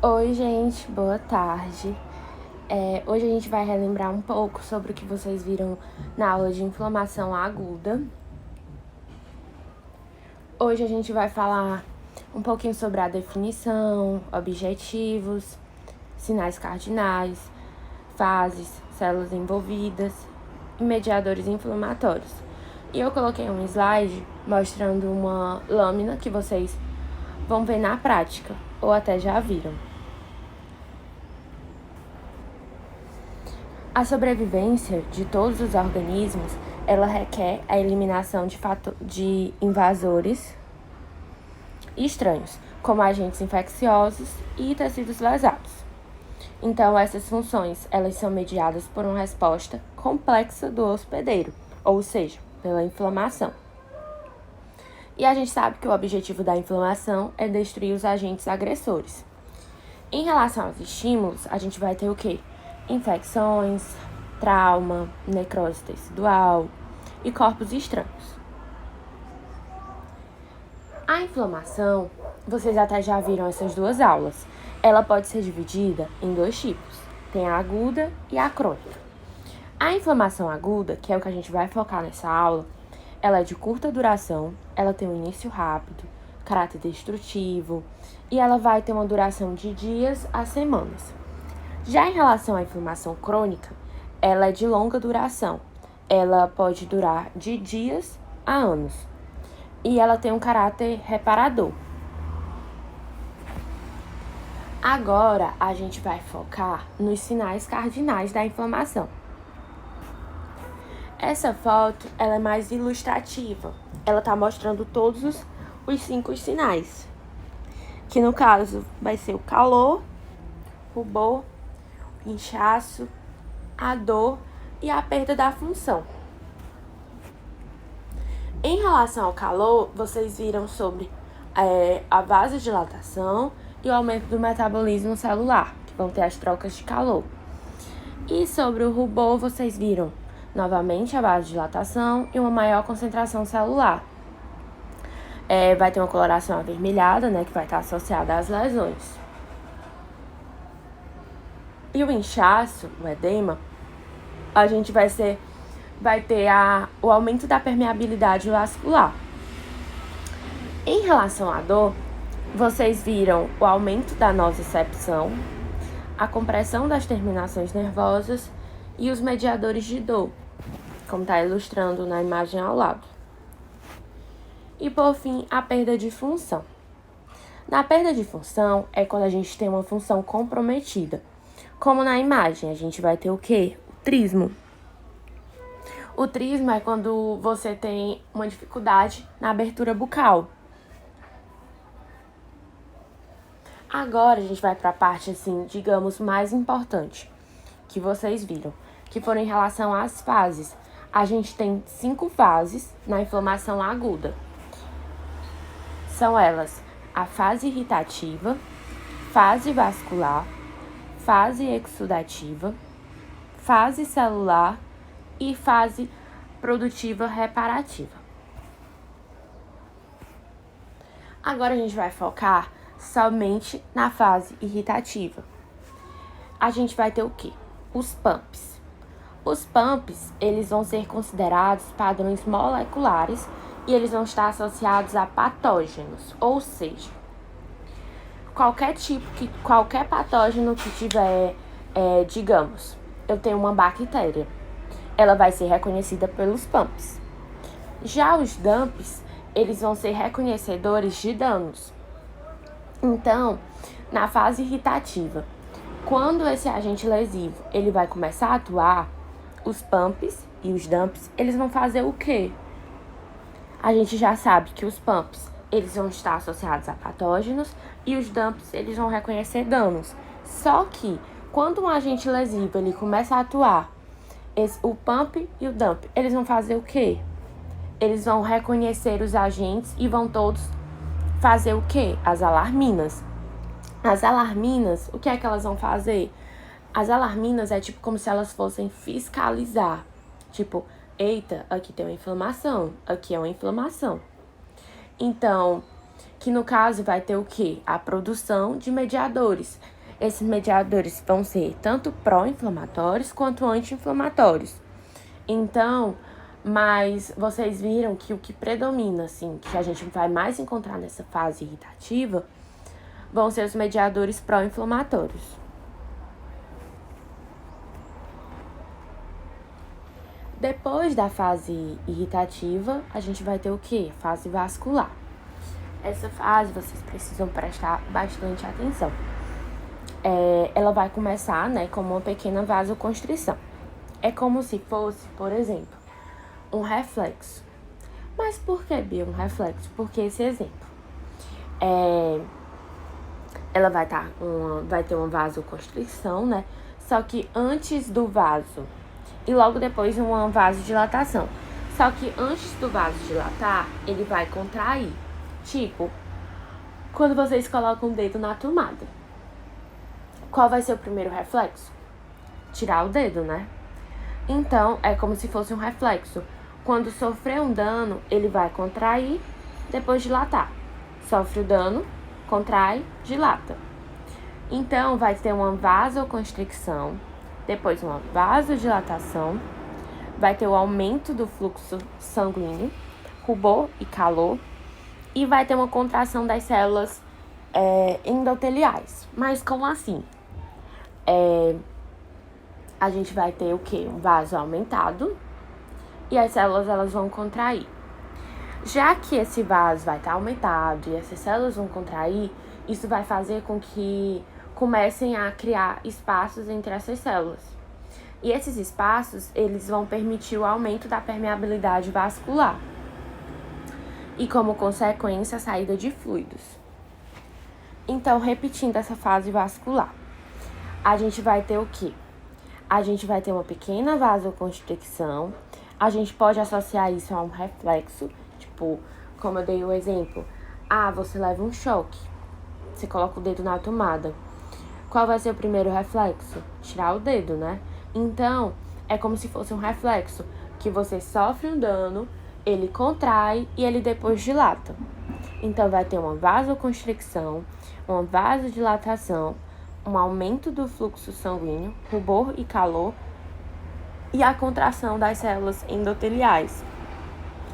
Oi, gente, boa tarde. Hoje a gente vai relembrar um pouco sobre o que vocês viram na aula de inflamação aguda. Hoje a gente vai falar um pouquinho sobre a definição, objetivos, sinais cardinais, fases, células envolvidas e mediadores inflamatórios. E eu coloquei um slide mostrando uma lâmina que vocês vão ver na prática, ou até já viram. A sobrevivência de todos os organismos, ela requer a eliminação de invasores estranhos, como agentes infecciosos e tecidos lesados. Então, essas funções, elas são mediadas por uma resposta complexa do hospedeiro, ou seja, pela inflamação. E a gente sabe que o objetivo da inflamação é destruir os agentes agressores. Em relação aos estímulos, a gente vai ter o quê? Infecções, trauma, necrose tecidual e corpos estranhos. A inflamação, vocês até já viram essas duas aulas. Ela pode ser dividida em dois tipos. Tem a aguda e a crônica. A inflamação aguda, que é o que a gente vai focar nessa aula, ela é de curta duração, ela tem um início rápido, caráter destrutivo e ela vai ter uma duração de dias a semanas. Já em relação à inflamação crônica, ela é de longa duração. Ela pode durar de dias a anos. E ela tem um caráter reparador. Agora, a gente vai focar nos sinais cardinais da inflamação. Essa foto, ela é mais ilustrativa. Ela está mostrando todos os 5 sinais. Que no caso, vai ser o calor, rubor, inchaço, a dor e a perda da função. Em relação ao calor, vocês viram sobre a vasodilatação e o aumento do metabolismo celular, que vão ter as trocas de calor. E sobre o rubor, vocês viram novamente a vasodilatação e uma maior concentração celular. Vai ter uma coloração avermelhada, né, que vai estar associada às lesões. E o inchaço, o edema, a gente vai ter o aumento da permeabilidade vascular. Em relação à dor, vocês viram o aumento da nocicepção, a compressão das terminações nervosas e os mediadores de dor, como está ilustrando na imagem ao lado. E por fim, a perda de função. Na perda de função é quando a gente tem uma função comprometida. Como na imagem, a gente vai ter o quê? O trismo. O trismo é quando você tem uma dificuldade na abertura bucal. Agora a gente vai para a parte, assim, digamos, mais importante, que vocês viram, que foram em relação às fases. A gente tem 5 fases na inflamação aguda. São elas a fase irritativa, fase vascular, fase exudativa, fase celular e fase produtiva reparativa. Agora a gente vai focar somente na fase irritativa. A gente vai ter o quê? Os PAMPs. Os PAMPs, eles vão ser considerados padrões moleculares e eles vão estar associados a patógenos, ou seja, qualquer patógeno que tiver, digamos, eu tenho uma bactéria, ela vai ser reconhecida pelos PAMPs. Já os DAMPs, eles vão ser reconhecedores de danos. Então, na fase irritativa, quando esse agente lesivo ele vai começar a atuar, os PAMPs e os DAMPs, eles vão fazer o quê? A gente já sabe que os PAMPs, eles vão estar associados a patógenos e os DAMPs, eles vão reconhecer danos. Só que, quando um agente lesivo ele começa a atuar, o PAMP e o DAMP, eles vão fazer o quê? Eles vão reconhecer os agentes e vão todos fazer o quê? As alarminas. As alarminas, o que é que elas vão fazer? As alarminas é tipo como se elas fossem fiscalizar. Tipo, eita, aqui tem uma inflamação, aqui é uma inflamação. Então, que no caso vai ter o quê? A produção de mediadores. Esses mediadores vão ser tanto pró-inflamatórios quanto anti-inflamatórios. Então, mas vocês viram que o que predomina, assim, que a gente vai mais encontrar nessa fase irritativa, vão ser os mediadores pró-inflamatórios. Depois da fase irritativa, a gente vai ter o quê? Fase vascular. Essa fase vocês precisam prestar bastante atenção. Ela vai começar, né, como uma pequena vasoconstrição. É como se fosse, por exemplo, um reflexo. Mas por que, Bia, um reflexo? Porque esse exemplo, ela vai ter uma vasoconstrição, né? Só que antes do vaso e logo depois uma vasodilatação. Só que antes do vaso dilatar, ele vai contrair. Tipo, quando vocês colocam o dedo na tomada. Qual vai ser o primeiro reflexo? Tirar o dedo, né? Então, é como se fosse um reflexo. Quando sofrer um dano, ele vai contrair, depois dilatar. Sofre o dano, contrai, dilata. Então, vai ter uma vasoconstricção, depois uma vasodilatação, vai ter o aumento do fluxo sanguíneo, rubor e calor, e vai ter uma contração das células endoteliais. Mas como assim? A gente vai ter o quê? Um vaso aumentado e as células elas vão contrair. Já que esse vaso vai estar aumentado e essas células vão contrair, isso vai fazer com que comecem a criar espaços entre essas células. E esses espaços, eles vão permitir o aumento da permeabilidade vascular. E como consequência, a saída de fluidos. Então, repetindo essa fase vascular, a gente vai ter o quê? A gente vai ter uma pequena vasoconstricção, a gente pode associar isso a um reflexo, tipo, como eu dei o exemplo, você leva um choque, você coloca o dedo na tomada. Qual vai ser o primeiro reflexo? Tirar o dedo, né? Então, é como se fosse um reflexo, que você sofre um dano, ele contrai e ele depois dilata. Então, vai ter uma vasoconstricção, uma vasodilatação, um aumento do fluxo sanguíneo, rubor e calor, e a contração das células endoteliais.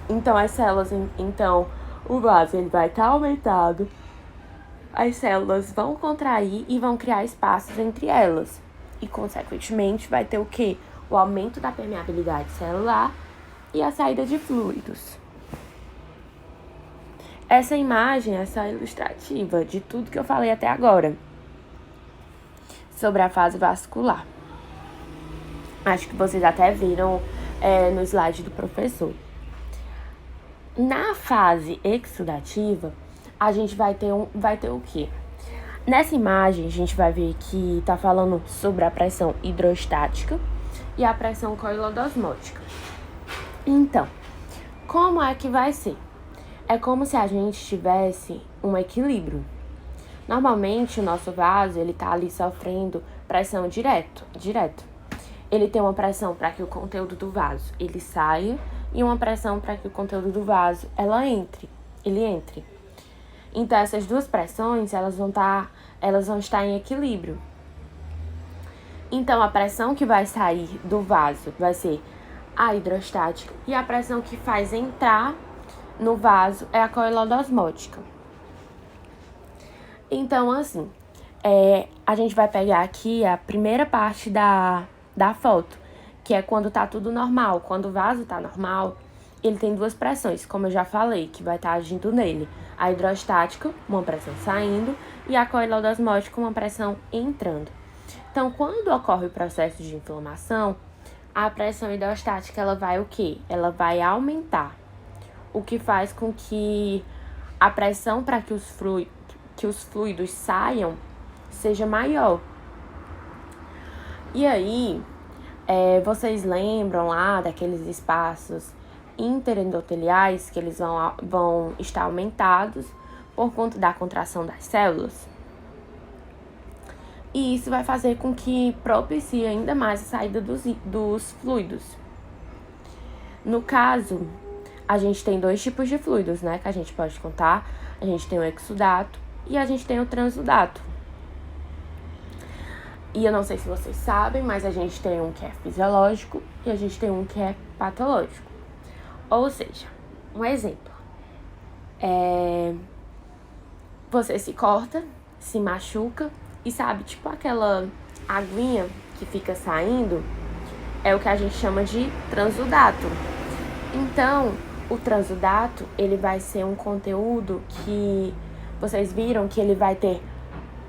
Então, o vaso ele vai estar aumentado, as células vão contrair e vão criar espaços entre elas. E, consequentemente, vai ter o quê? O aumento da permeabilidade celular e a saída de fluidos. Essa imagem é só ilustrativa de tudo que eu falei até agora sobre a fase vascular. Acho que vocês até viram no slide do professor. Na fase exudativa, a gente vai ter o quê? Nessa imagem, a gente vai ver que tá falando sobre a pressão hidrostática e a pressão coilodosmótica. Então, como é que vai ser? É como se a gente tivesse um equilíbrio. Normalmente, o nosso vaso, ele tá ali sofrendo pressão direto. Ele tem uma pressão para que o conteúdo do vaso, ele saia, e uma pressão para que o conteúdo do vaso, ele entre. Então, essas duas pressões, elas vão estar em equilíbrio. Então, a pressão que vai sair do vaso vai ser a hidrostática e a pressão que faz entrar no vaso é a coilodosmótica. Então, assim, a gente vai pegar aqui a primeira parte da foto, que é quando tá tudo normal. Quando o vaso tá normal, ele tem duas pressões, como eu já falei, que vai estar agindo nele. A hidrostática, uma pressão saindo, e a coilodosmótica, uma pressão entrando. Então, quando ocorre o processo de inflamação, a pressão hidrostática, ela vai o quê? Ela vai aumentar, o que faz com que a pressão para que os fluidos saiam seja maior. E aí, vocês lembram lá daqueles espaços interendoteliais que eles vão estar aumentados por conta da contração das células? E isso vai fazer com que propicie ainda mais a saída dos fluidos. No caso, a gente tem 2 tipos de fluidos, né, que a gente pode contar. A gente tem o exudato e a gente tem o transudato. E eu não sei se vocês sabem, mas a gente tem um que é fisiológico e a gente tem um que é patológico. Ou seja, um exemplo. Você se corta, se machuca e sabe, tipo aquela aguinha que fica saindo, é o que a gente chama de transudato. Então, o transudato, ele vai ser um conteúdo que vocês viram que ele vai ter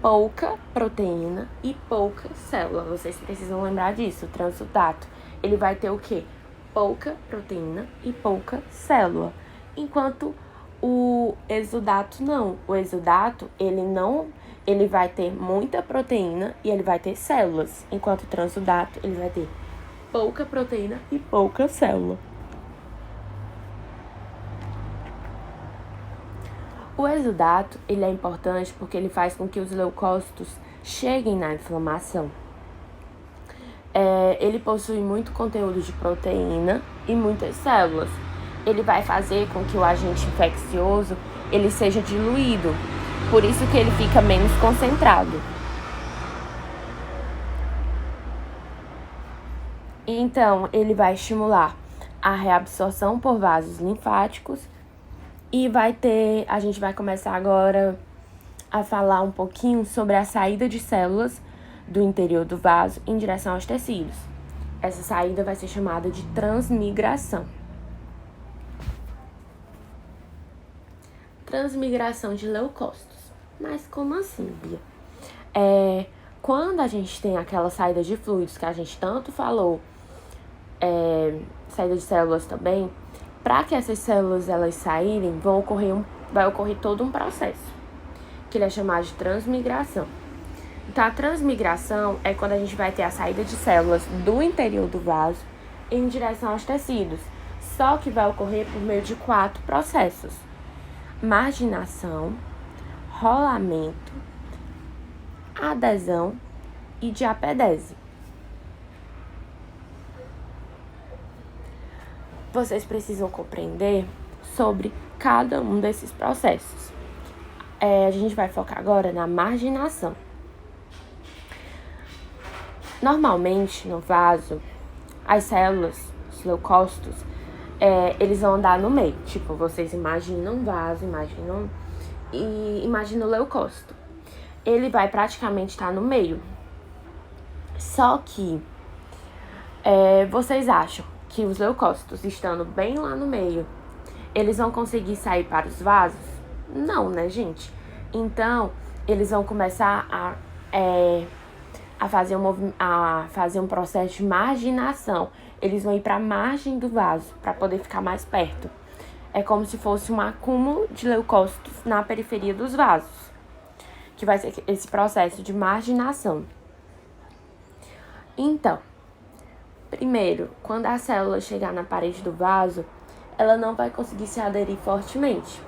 pouca proteína e pouca célula. Vocês precisam lembrar disso. O transudato, ele vai ter o quê? Pouca proteína e pouca célula. Enquanto o exudato não. O exudato, ele vai ter muita proteína e ele vai ter células. Enquanto o transudato, ele vai ter pouca proteína e pouca célula. O exudato, ele é importante porque ele faz com que os leucócitos cheguem na inflamação. Ele possui muito conteúdo de proteína e muitas células. Ele vai fazer com que o agente infeccioso ele seja diluído, por isso que ele fica menos concentrado. Então, ele vai estimular a reabsorção por vasos linfáticos e a gente vai começar agora a falar um pouquinho sobre a saída de células do interior do vaso em direção aos tecidos. Essa saída vai ser chamada de transmigração. Transmigração de leucócitos. Mas como assim, Bia? Quando a gente tem aquela saída de fluidos que a gente tanto falou, saída de células também, para que essas células elas saírem, vai ocorrer todo um processo, que ele é chamado de transmigração. Então, a transmigração é quando a gente vai ter a saída de células do interior do vaso em direção aos tecidos, só que vai ocorrer por meio de 4 processos: marginação, rolamento, adesão e diapedese. Vocês precisam compreender sobre cada um desses processos. A gente vai focar agora na marginação. Normalmente, no vaso, as células, os leucócitos, eles vão andar no meio. Tipo, vocês imaginam um vaso, imaginam o leucócito. Ele vai praticamente estar no meio. Só que vocês acham que os leucócitos, estando bem lá no meio, eles vão conseguir sair para os vasos? Não, né, gente? Então, eles vão começar a fazer um processo de marginação. Eles vão ir para a margem do vaso para poder ficar mais perto. É como se fosse um acúmulo de leucócitos na periferia dos vasos, que vai ser esse processo de marginação. Então, primeiro, quando a célula chegar na parede do vaso, ela não vai conseguir se aderir fortemente.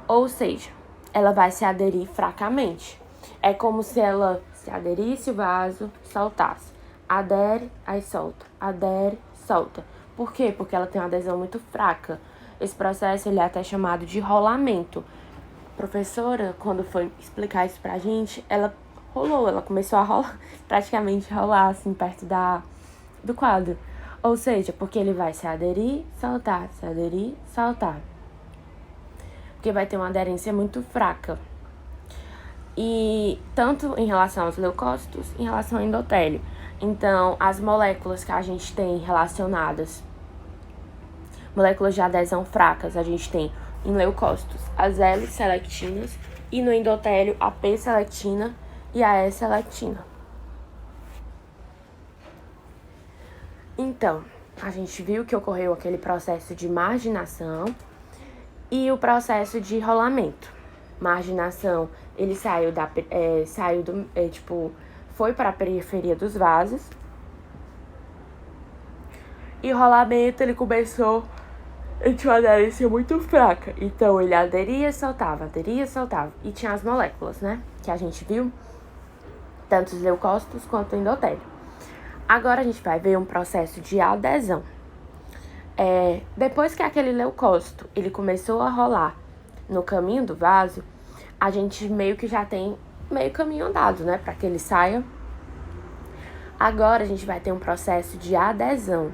Ou seja, ela vai se aderir fracamente. É como se ela se aderisse o vaso, soltasse. Adere, aí solta. Adere, solta. Por quê? Porque ela tem uma adesão muito fraca. Esse processo ele é até chamado de rolamento. A professora, quando foi explicar isso pra gente, ela começou a rolar, praticamente rolar assim perto do quadro. Ou seja, porque ele vai se aderir, soltar, se aderir, soltar. Porque vai ter uma aderência muito fraca. E tanto em relação aos leucócitos, em relação ao endotélio. Então, as moléculas que a gente tem relacionadas, moléculas de adesão fracas, a gente tem em leucócitos as L-selectinas e no endotélio a P-selectina e a S-selectina. Então, a gente viu que ocorreu aquele processo de marginação e o processo de rolamento. Marginação, ele foi para a periferia dos vasos. E rolamento, ele começou, ele tinha uma aderência muito fraca. Então, ele aderia, soltava. E tinha as moléculas, né? Que a gente viu, tanto os leucócitos quanto o endotélio. Agora, a gente vai ver um processo de adesão. Depois que aquele leucócito ele começou a rolar no caminho do vaso, a gente meio que já tem meio caminho andado, né, para que ele saia. Agora a gente vai ter um processo de adesão.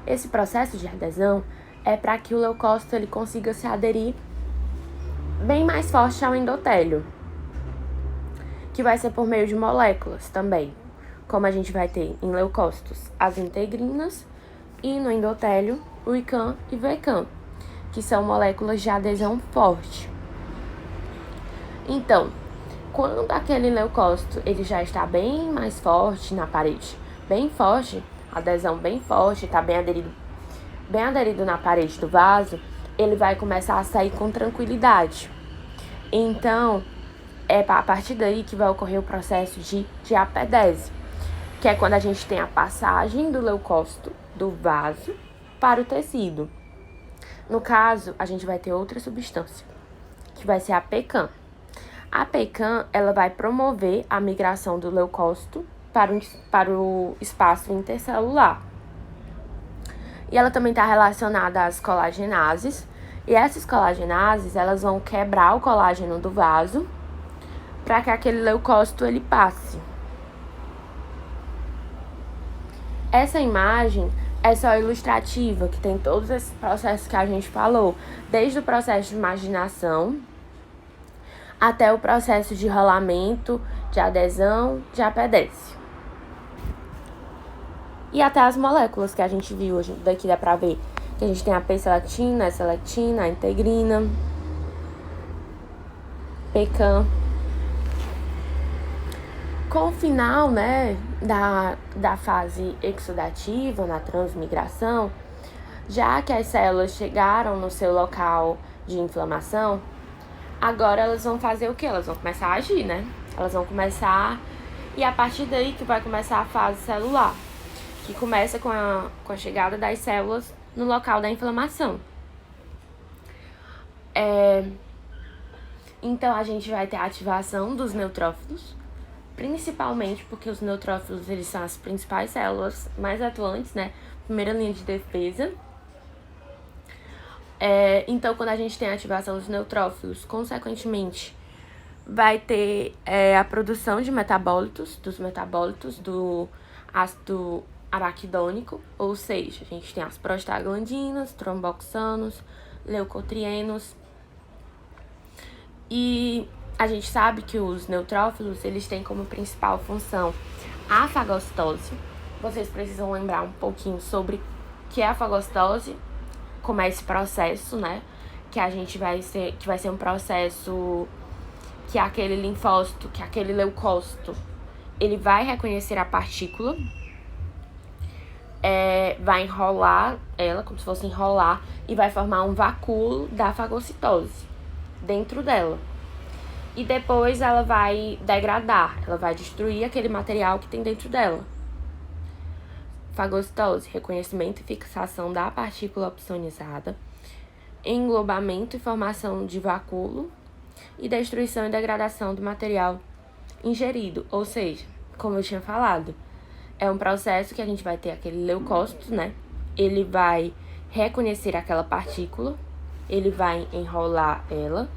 Esse processo de adesão é para que o leucócito ele consiga se aderir bem mais forte ao endotélio, que vai ser por meio de moléculas também, como a gente vai ter em leucócitos as integrinas e no endotélio o ICAM e VCAM, que são moléculas de adesão forte. Então, quando aquele leucócito ele já está bem mais forte na parede, bem forte, adesão bem forte, está bem aderido na parede do vaso, ele vai começar a sair com tranquilidade. Então, é a partir daí que vai ocorrer o processo de diapedese, que é quando a gente tem a passagem do leucócito do vaso para o tecido. No caso, a gente vai ter outra substância, que vai ser a PECAM. A PECAM, ela vai promover a migração do leucócito para o espaço intercelular. E ela também está relacionada às colagenases. E essas colagenases, elas vão quebrar o colágeno do vaso para que aquele leucócito ele passe. Essa imagem é só ilustrativa, que tem todos esses processos que a gente falou, desde o processo de marginação até o processo de rolamento, de adesão, de apedência. E até as moléculas que a gente viu, daqui dá pra ver que a gente tem a P-selectina, a selectina, a integrina, PECAM. Com o final, né, da fase exudativa, na transmigração, já que as células chegaram no seu local de inflamação, agora elas vão fazer o quê? Elas vão começar a agir, né? Elas vão começar... E a partir daí que vai começar a fase celular, que começa com a chegada das células no local da inflamação. Então, a gente vai ter a ativação dos neutrófilos, principalmente porque os neutrófilos, eles são as principais células mais atuantes, né? Primeira linha de defesa. Então, quando a gente tem a ativação dos neutrófilos, consequentemente, vai ter a produção de metabólitos, dos metabólitos do ácido araquidônico, ou seja, a gente tem as prostaglandinas, tromboxanos, leucotrienos. E a gente sabe que os neutrófilos, eles têm como principal função a fagocitose. Vocês precisam lembrar um pouquinho sobre o que é a fagocitose, como é esse processo, né? Que vai ser um processo que aquele linfócito, que aquele leucócito, ele vai reconhecer a partícula, vai enrolar ela, como se fosse enrolar, e vai formar um vacúolo da fagocitose dentro dela. E depois ela vai degradar, ela vai destruir aquele material que tem dentro dela. Fagocitose, reconhecimento e fixação da partícula opsonizada, englobamento e formação de vacúolo, e destruição e degradação do material ingerido. Ou seja, como eu tinha falado, é um processo que a gente vai ter aquele leucócito, né? Ele vai reconhecer aquela partícula, ele vai enrolar ela,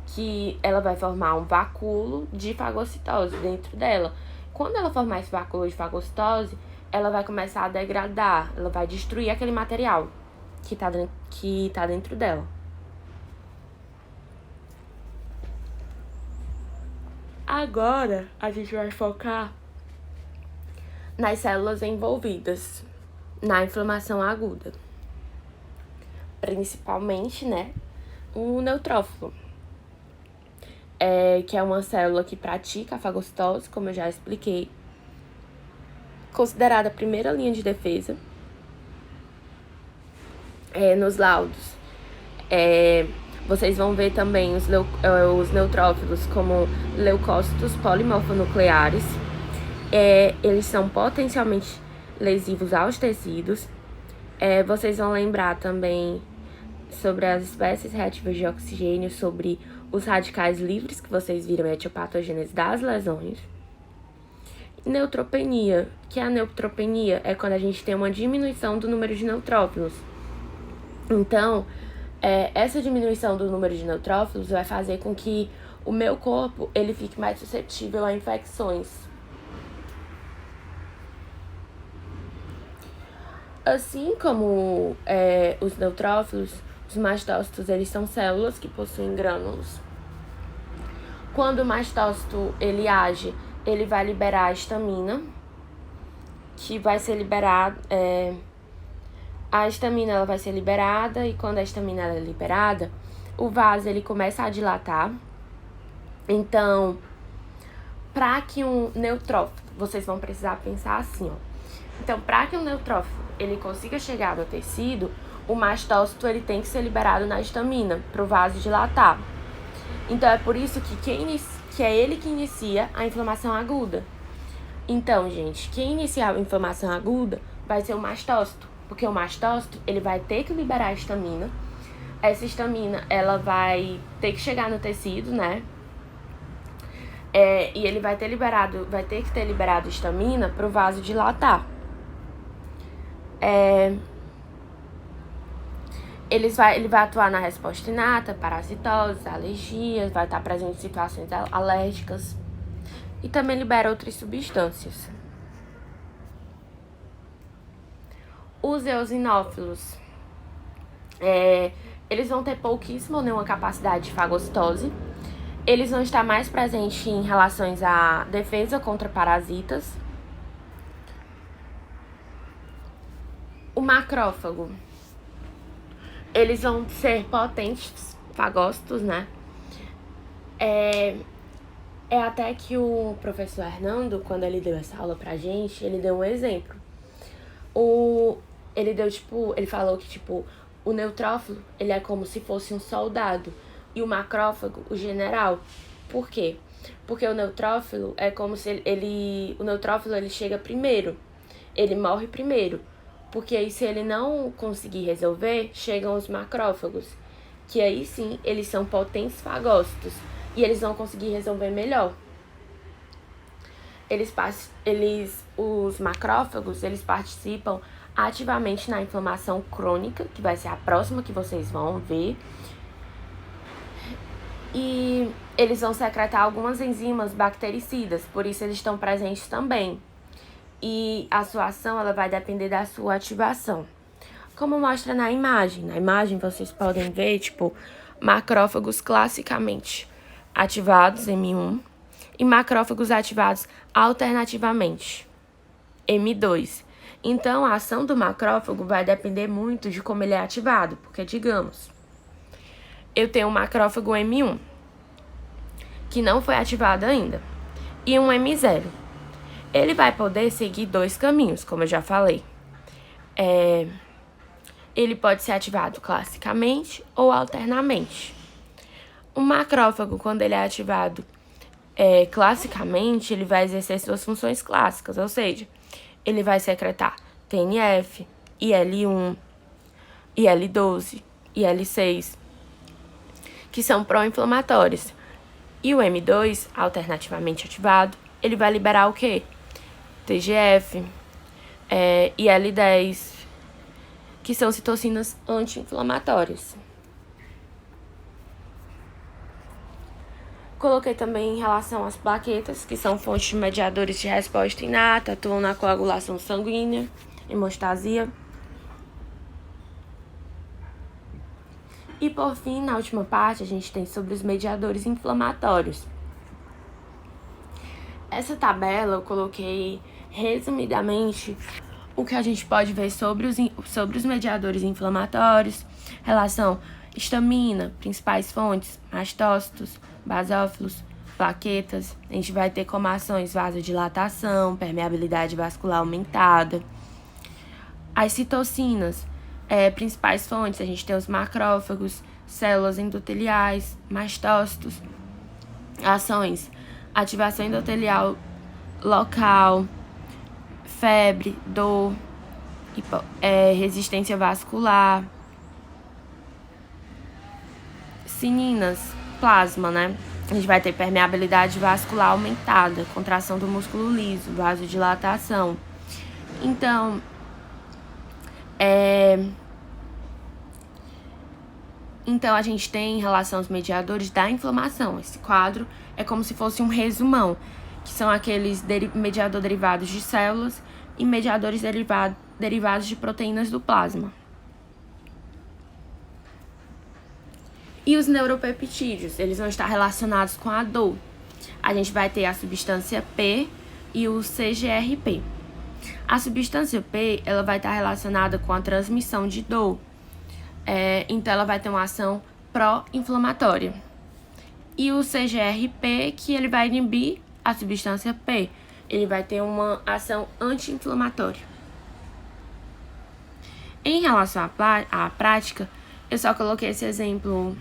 que ela vai formar um vacúolo de fagocitose dentro dela. Quando ela formar esse vacúolo de fagocitose, ela vai começar a degradar, ela vai destruir aquele material que tá dentro dela. Agora, a gente vai focar nas células envolvidas na inflamação aguda. Principalmente, né, o neutrófilo, que é uma célula que pratica a fagocitose, como eu já expliquei, considerada a primeira linha de defesa. Nos laudos, vocês vão ver também os neutrófilos como leucócitos polimorfonucleares. Eles são potencialmente lesivos aos tecidos. Vocês vão lembrar também sobre as espécies reativas de oxigênio, sobre os radicais livres que vocês viram, a etiopatogênese das lesões. Neutropenia, que a neutropenia é quando a gente tem uma diminuição do número de neutrófilos. Então, essa diminuição do número de neutrófilos vai fazer com que o meu corpo ele fique mais suscetível a infecções. Assim como os neutrófilos, os mastócitos eles são células que possuem grânulos. Quando o mastócito ele age, ele vai liberar a histamina, que vai ser liberada. A histamina ela vai ser liberada e quando a histamina ela é liberada, o vaso ele começa a dilatar. Então, para que um neutrófilo, vocês vão precisar pensar assim, ó. Então, para que um neutrófilo ele consiga chegar no tecido, o mastócito ele tem que ser liberado na histamina para o vaso dilatar. Então, é por isso que é ele que inicia a inflamação aguda. Então, gente, quem inicia a inflamação aguda vai ser o mastócito, porque o mastócito ele vai ter que liberar a histamina. Essa histamina ela vai ter que chegar no tecido, né? E ele vai ter que ter liberado histamina para o vaso dilatar. Ele vai atuar na resposta inata, parasitose, alergias, vai estar presente em situações alérgicas e também libera outras substâncias. Os eosinófilos, eles vão ter pouquíssima ou nenhuma capacidade de fagocitose. Eles vão estar mais presentes em relações à defesa contra parasitas. O macrófago, eles vão ser potentes fagócitos, né? Até que o professor Hernando, quando ele deu essa aula pra gente, ele deu um exemplo. Ele falou que, o neutrófilo, ele é como se fosse um soldado e o macrófago, o general. Por quê? Porque o neutrófilo é como se o neutrófilo ele chega primeiro, ele morre primeiro. Porque aí se ele não conseguir resolver, chegam os macrófagos, que aí sim, eles são potentes fagócitos e eles vão conseguir resolver melhor. Os macrófagos, eles participam ativamente na inflamação crônica, que vai ser a próxima que vocês vão ver. E eles vão secretar algumas enzimas bactericidas, por isso eles estão presentes também. E a sua ação ela vai depender da sua ativação. Como mostra na imagem. Na imagem vocês podem ver, macrófagos classicamente ativados, M1, e macrófagos ativados alternativamente, M2. Então, a ação do macrófago vai depender muito de como ele é ativado, porque, digamos, eu tenho um macrófago M1, que não foi ativado ainda, e um M0. Ele vai poder seguir dois caminhos, como eu já falei. Ele pode ser ativado classicamente ou alternamente. O macrófago, quando ele é ativado classicamente, ele vai exercer suas funções clássicas, ou seja, ele vai secretar TNF, IL-1, IL-12, IL-6, que são pró-inflamatórios. E o M2, alternativamente ativado, ele vai liberar o quê? TGF, IL-10, que são citocinas anti-inflamatórias. Coloquei também em relação às plaquetas, que são fontes de mediadores de resposta inata, atuam na coagulação sanguínea, hemostasia. E por fim, na última parte, a gente tem sobre os mediadores inflamatórios. Essa tabela eu coloquei resumidamente o que a gente pode ver sobre os mediadores inflamatórios, relação histamina, principais fontes, mastócitos, basófilos, plaquetas. A gente vai ter como ações vasodilatação, permeabilidade vascular aumentada. As citocinas, principais fontes, a gente tem os macrófagos, células endoteliais, mastócitos, ações, ativação endotelial local, febre, dor, resistência vascular, cininas, plasma, né? A gente vai ter permeabilidade vascular aumentada, contração do músculo liso, vasodilatação. Então, Então, a gente tem em relação aos mediadores da inflamação. Esse quadro é como se fosse um resumão, que são aqueles mediadores derivados de células e mediadores derivados de proteínas do plasma. E os neuropeptídeos, eles vão estar relacionados com a dor. A gente vai ter a substância P e o CGRP. A substância P, ela vai estar relacionada com a transmissão de dor. Então, ela vai ter uma ação pró-inflamatória. E o CGRP, que ele vai inibir a substância P. Ele vai ter uma ação anti-inflamatória. Em relação à prática, eu só coloquei esse exemplo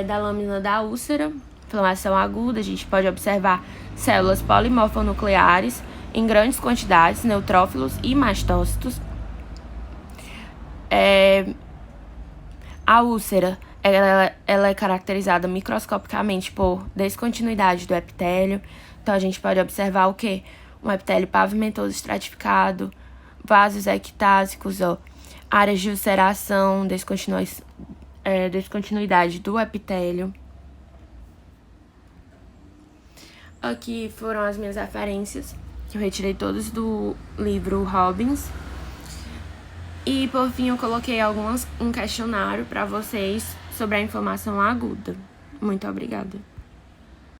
da lâmina da úlcera, inflamação aguda. A gente pode observar células polimorfonucleares em grandes quantidades, neutrófilos e mastócitos. A úlcera, ela é caracterizada microscopicamente por descontinuidade do epitélio. Então, a gente pode observar o quê? Um epitélio pavimentoso estratificado, vasos ectásicos, áreas de ulceração, descontinuidade do epitélio. Aqui foram as minhas referências, que eu retirei todas do livro Robbins. E, por fim, eu coloquei um questionário para vocês sobre a inflamação aguda. Muito obrigada.